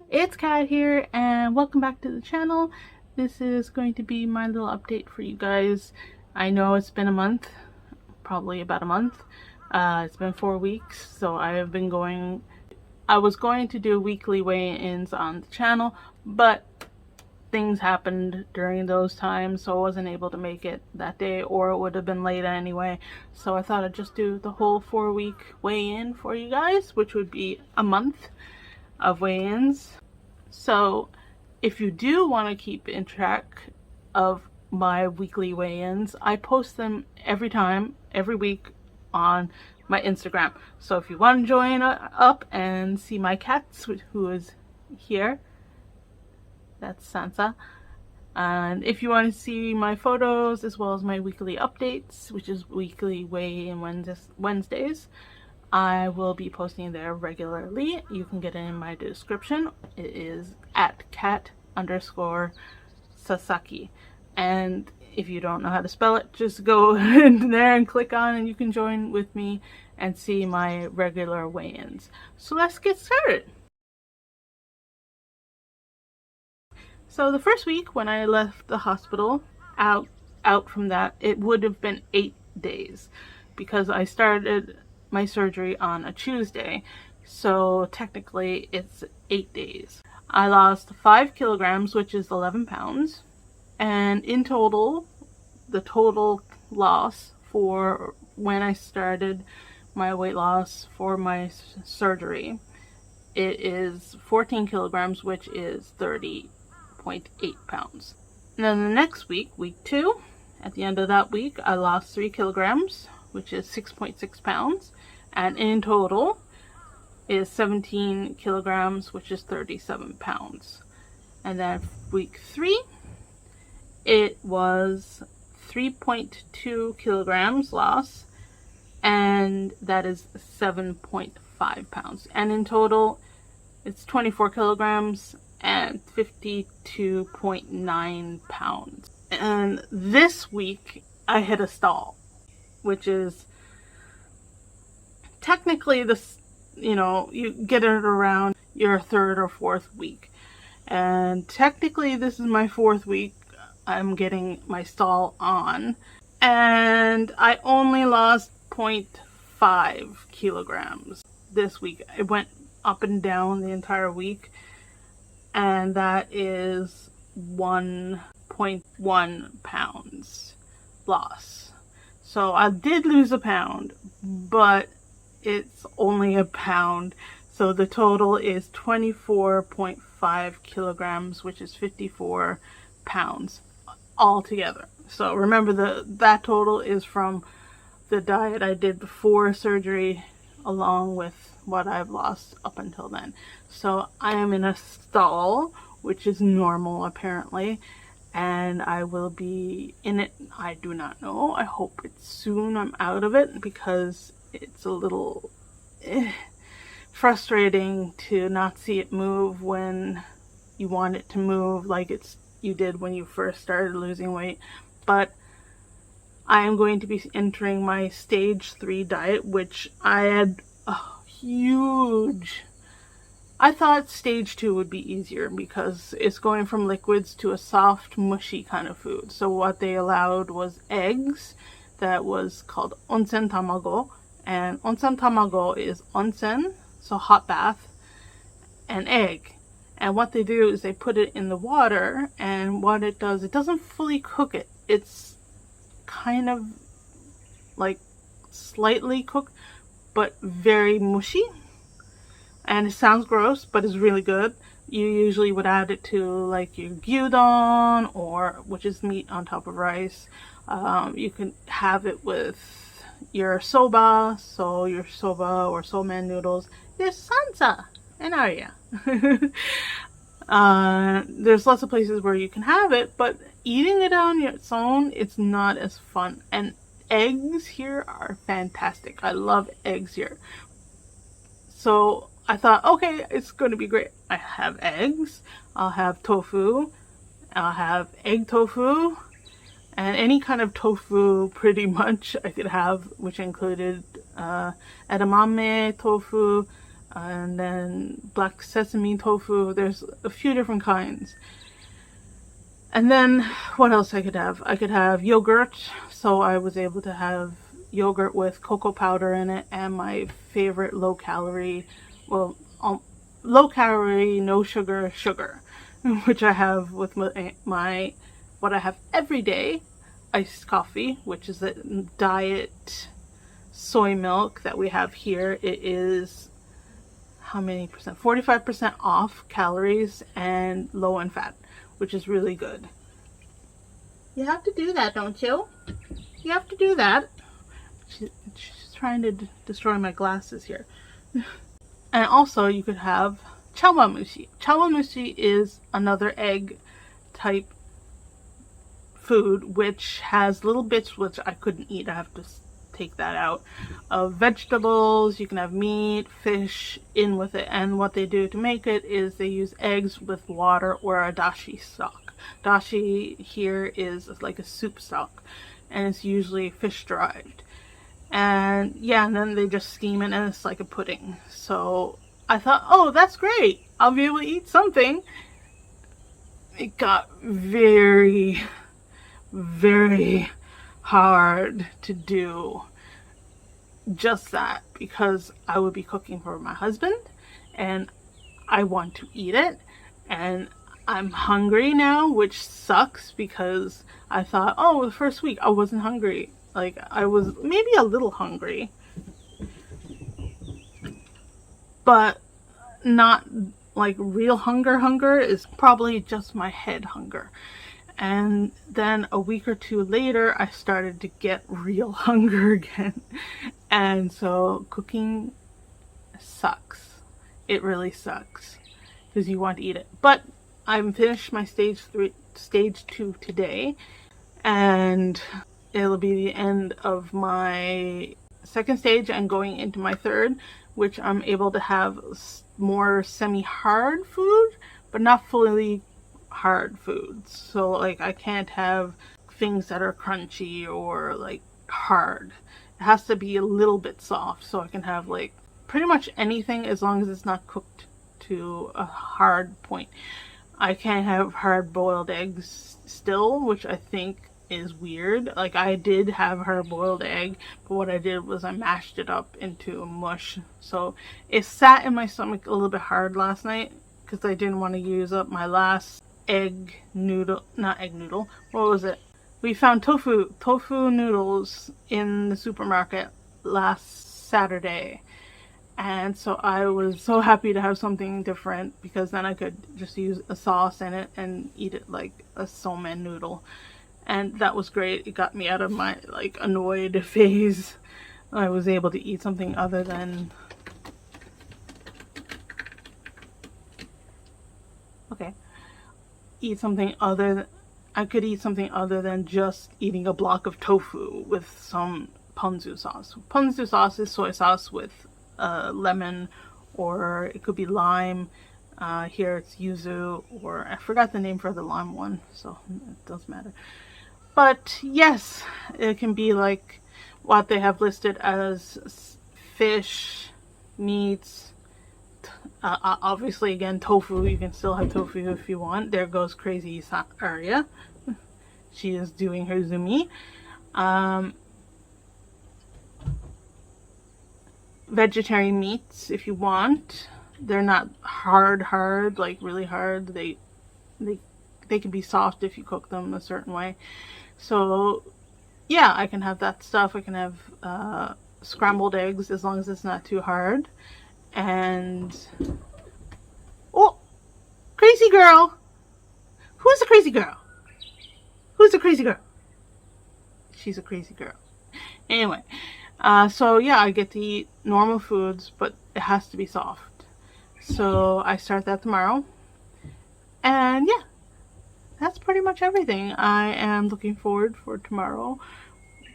It's Kat here and welcome back to the channel. This is going to be my little update for you guys. I know it's been a month, probably about a month. It's been 4 weeks, so I was going to do weekly weigh-ins on the channel, but things happened during those times, so I wasn't able to make it that day, or it would have been late anyway. So I thought I'd just do the whole 4-week weigh-in for you guys, which would be a month of weigh-ins. So if you do want to keep in track of my weekly weigh-ins, I post them every week on my Instagram. So if you want to join up and see my cats, who is here, that's Sansa. And if you want to see my photos as well as my weekly updates, which is weekly weigh-in Wednesdays, I will be posting there regularly. You can get it in my description. It is at cat_Sasaki. And if you don't know how to spell it, just go in there and click on and you can join with me and see my regular weigh-ins. So let's get started. So the first week when I left the hospital, out from that, it would have been 8 days because I started my surgery on a Tuesday, so technically it's 8 days. I lost 5 kilograms, which is 11 pounds, and in total, the total loss for when I started my weight loss for my surgery, it is 14 kilograms, which is 30.8 pounds. And then the next week, week 2, at the end of that week, I lost 3 kilograms, which is 6.6 pounds. And in total is 17 kilograms, which is 37 pounds. And then week 3, it was 3.2 kilograms loss, and that is 7.5 pounds. And in total, it's 24 kilograms and 52.9 pounds. And this week, I hit a stall, which is technically this, you get it around your 3rd or 4th week. And technically this is my 4th week I'm getting my stall on. And I only lost 0.5 kilograms this week. It went up and down the entire week. And that is 1.1 pounds loss. So I did lose a pound, but it's only a pound. So the total is 24.5 kilograms, which is 54 pounds altogether. So remember that total is from the diet I did before surgery along with what I've lost up until then. So I am in a stall, which is normal apparently, and I will be in it. I do not know. I hope it's soon I'm out of it, because it's a little frustrating to not see it move when you want it to move like you did when you first started losing weight. But I am going to be entering my stage 3 diet, which I had a huge... I thought stage 2 would be easier because it's going from liquids to a soft, mushy kind of food. So what they allowed was eggs, that was called onsen tamago. And onsen tamago is onsen, so hot bath, and egg. And what they do is they put it in the water, and what it does, it doesn't fully cook it. It's kind of like slightly cooked, but very mushy. And it sounds gross, but it's really good. You usually would add it to like your gyudon, which is meat on top of rice. You can have it with your soba, so your soba or somen noodles. There's Sansa and Arya. There's lots of places where you can have it, but eating it on its own, it's not as fun. And eggs here are fantastic. I love eggs here. So I thought, okay, it's going to be great. I have eggs, I'll have tofu, I'll have egg tofu, and any kind of tofu pretty much I could have, which included edamame tofu, and then black sesame tofu. There's a few different kinds. And then what else I could have? I could have yogurt. So I was able to have yogurt with cocoa powder in it, and my favorite low calorie, well, low calorie, no sugar, which I have with my what I have every day, iced coffee, which is a diet soy milk that we have here. It is how many percent? 45% off calories and low in fat, which is really good. You have to do that, don't you? You have to do that. She's trying to destroy my glasses here. And also you could have chawamushi. Chawamushi is another egg type food which has little bits which I couldn't eat. I have to take that out. Of vegetables, you can have meat, fish in with it, and what they do to make it is they use eggs with water or a dashi stock. Dashi here is like a soup stock, and it's usually fish derived. And yeah, and then they just steam it and it's like a pudding. So I thought, oh, that's great, I'll be able to eat something. It got very, very hard to do just that because I would be cooking for my husband and I want to eat it, and I'm hungry now, which sucks because I thought, oh, the first week I wasn't hungry. Like, I was maybe a little hungry, but not like real hunger is probably just my head hunger. And then a week or two later, I started to get real hunger again. And so cooking sucks. It really sucks because you want to eat it. But I'm finished my stage 2 today, and it'll be the end of my second stage and going into my third, which I'm able to have more semi-hard food, but not fully hard foods. So like I can't have things that are crunchy or like hard. It has to be a little bit soft, so I can have like pretty much anything as long as it's not cooked to a hard point. I can't have hard boiled eggs still, which I think is weird. Like, I did have hard boiled egg, but what I did was I mashed it up into a mush. So it sat in my stomach a little bit hard last night because I didn't want to use up my last not egg noodle, what was it? We found tofu noodles in the supermarket last Saturday, and so I was so happy to have something different because then I could just use a sauce in it and eat it like a somen noodle, and that was great. It got me out of my like annoyed phase. I was able to eat something other than I could eat something other than just eating a block of tofu with some ponzu sauce. Ponzu sauce is soy sauce with lemon, or it could be lime. Here it's yuzu, or I forgot the name for the lime one, so it doesn't matter. But yes, it can be like what they have listed as fish, meats. Obviously, again, tofu. You can still have tofu if you want. There goes crazy Arya. She is doing her zumi. Vegetarian meats, if you want. They're not hard, like really hard. They can be soft if you cook them a certain way. So, yeah, I can have that stuff. I can have scrambled eggs as long as it's not too hard. And oh, crazy girl. Who's a crazy girl? Who's a crazy girl? She's a crazy girl. Anyway, so yeah, I get to eat normal foods, but it has to be soft. So I start that tomorrow. And yeah, that's pretty much everything. I am looking forward for tomorrow,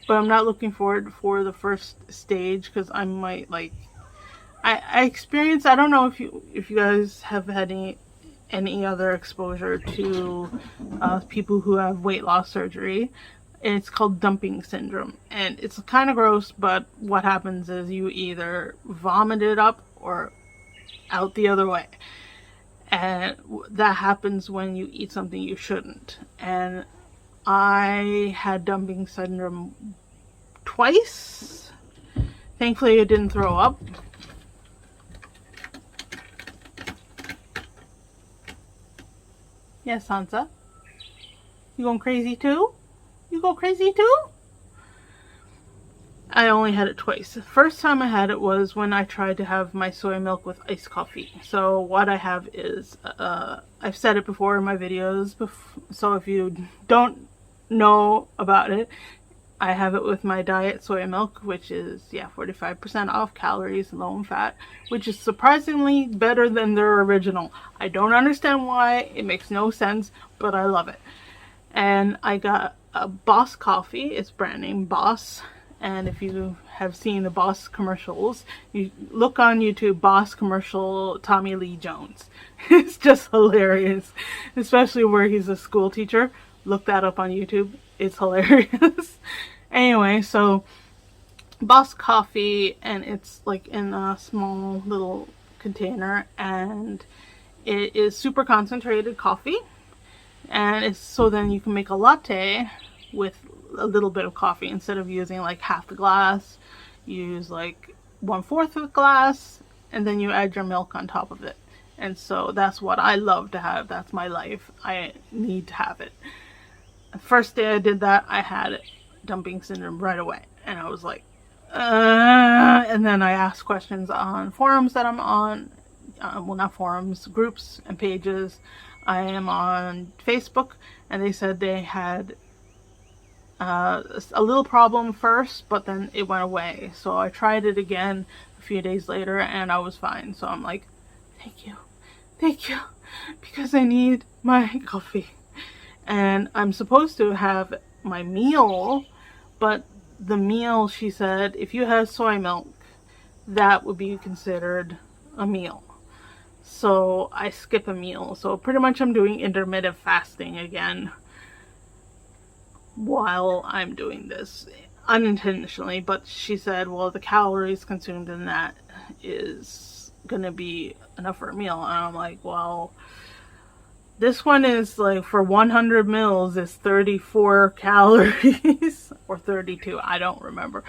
but I'm not looking forward for the first stage because I might like I experienced, I don't know if you guys have had any other exposure to people who have weight loss surgery. It's called dumping syndrome, and it's kind of gross, but what happens is you either vomit it up or out the other way. And that happens when you eat something you shouldn't. And I had dumping syndrome twice. Thankfully, I didn't throw up. Yes, Sansa? You going crazy too? You go crazy too? I only had it twice. The first time I had it was when I tried to have my soy milk with iced coffee. So what I have is, I've said it before in my videos, so if you don't know about it, I have it with my diet soy milk, which is, 45% off calories, low in fat, which is surprisingly better than their original. I don't understand why, it makes no sense, but I love it. And I got a Boss coffee, it's brand name Boss. And if you have seen the Boss commercials, you look on YouTube, Boss commercial Tommy Lee Jones. It's just hilarious, especially where he's a school teacher. Look that up on YouTube. It's hilarious. Anyway, so Boss coffee, and it's like in a small little container, and it is super concentrated coffee. And it's so then you can make a latte with a little bit of coffee. Instead of using like half the glass, you use like 1/4 of the glass, and then you add your milk on top of it. And so that's what I love to have. That's my life. I need to have it. The first day I did that, I had dumping syndrome right away. And I was like, and then I asked questions on forums that I'm on. Well, not forums, groups and pages. I am on Facebook, and they said they had a little problem first, but then it went away. So I tried it again a few days later, and I was fine. So I'm like, thank you, because I need my coffee. And I'm supposed to have my meal, but the meal, she said, if you have soy milk, that would be considered a meal. So I skip a meal. So pretty much I'm doing intermittent fasting again while I'm doing this, unintentionally. But she said, well, the calories consumed in that is gonna be enough for a meal. And I'm like, well, this one is like, for 100 mils is 34 calories or 32, I don't remember.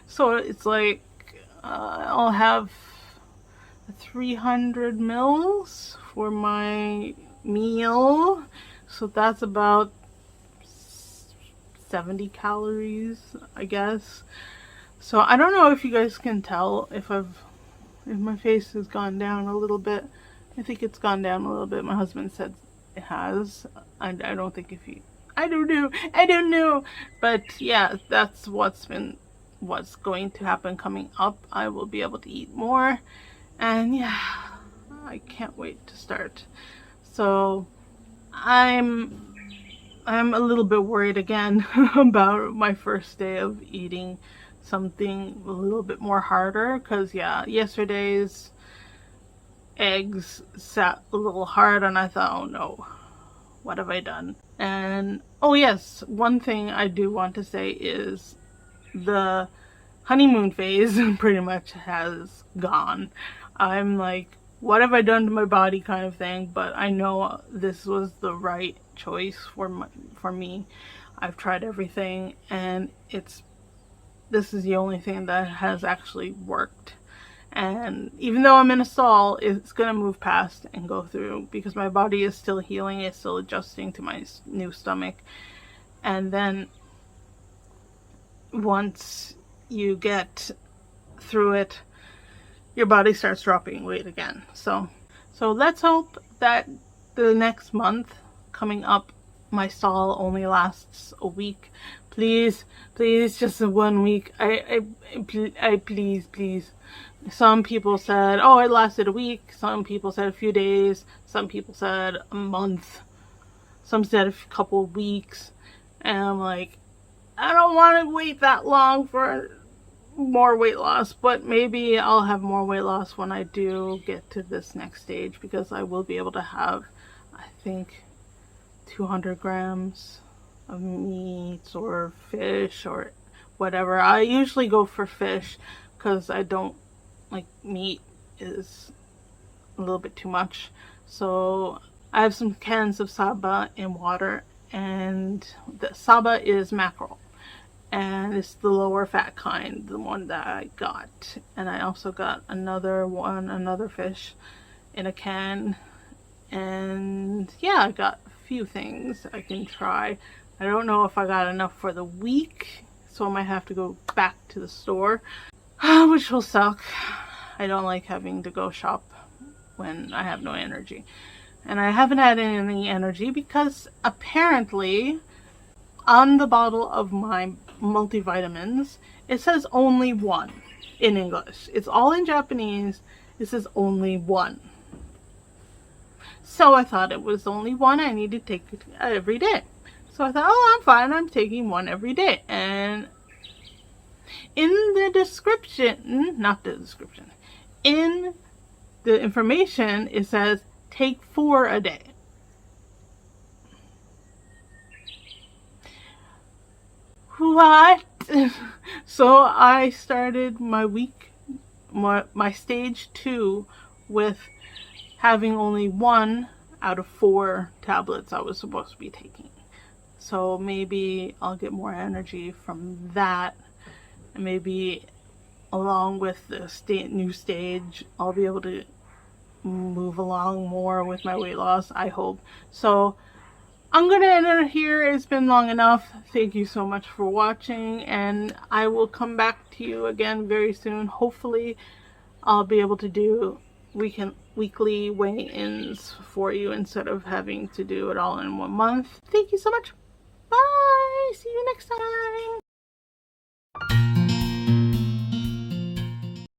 So it's like I'll have 300 mils for my meal, so that's about 70 calories, I guess. So I don't know if you guys can tell if my face has gone down a little bit. I think it's gone down a little bit. My husband said it has. I don't think I don't know. But yeah, that's what's going to happen coming up. I will be able to eat more. And yeah, I can't wait to start. So I'm a little bit worried again about my first day of eating something a little bit more harder, because yesterday's eggs sat a little hard, and I thought, oh no, what have I done? And oh yes, one thing I do want to say is the honeymoon phase pretty much has gone. I'm like, what have I done to my body kind of thing, but I know this was the right choice for me. I've tried everything, and this is the only thing that has actually worked. And even though I'm in a stall, it's gonna move past and go through, because my body is still healing, it's still adjusting to my new stomach. And then once you get through it, your body starts dropping weight again. So let's hope that the next month coming up, my stall only lasts a week. Please, just 1 week. I please. Some people said, oh, it lasted a week. Some people said a few days. Some people said a month. Some said a couple of weeks. And I'm like, I don't want to wait that long for more weight loss, but maybe I'll have more weight loss when I do get to this next stage, because I will be able to have, I think, 200 grams of meat or fish or whatever. I usually go for fish because I don't like meat is little bit too much. So I have some cans of Saba in water, and the Saba is mackerel, and it's the lower fat kind, the one that I got. And I also got another fish in a can. And yeah, I got a few things I can try. I don't know if I got enough for the week, so I might have to go back to the store, which will suck. I don't like having to go shop when I have no energy. And I haven't had any energy because apparently on the bottle of my multivitamins, it says only one in English. It's all in Japanese. It says only one. So I thought it was only one I need to take every day. So I thought, oh, I'm fine. I'm taking one every day. And in the description, not the description, in the information, it says take 4 a day. What? So I started my week, my stage 2 with having only 1 out of 4 tablets I was supposed to be taking. So maybe I'll get more energy from that, and maybe along with the new stage, I'll be able to move along more with my weight loss, I hope. So I'm gonna end it here. It's been long enough. Thank you so much for watching, and I will come back to you again very soon. Hopefully I'll be able to do weekly weigh-ins for you instead of having to do it all in 1 month. Thank you so much. Bye. See you next time.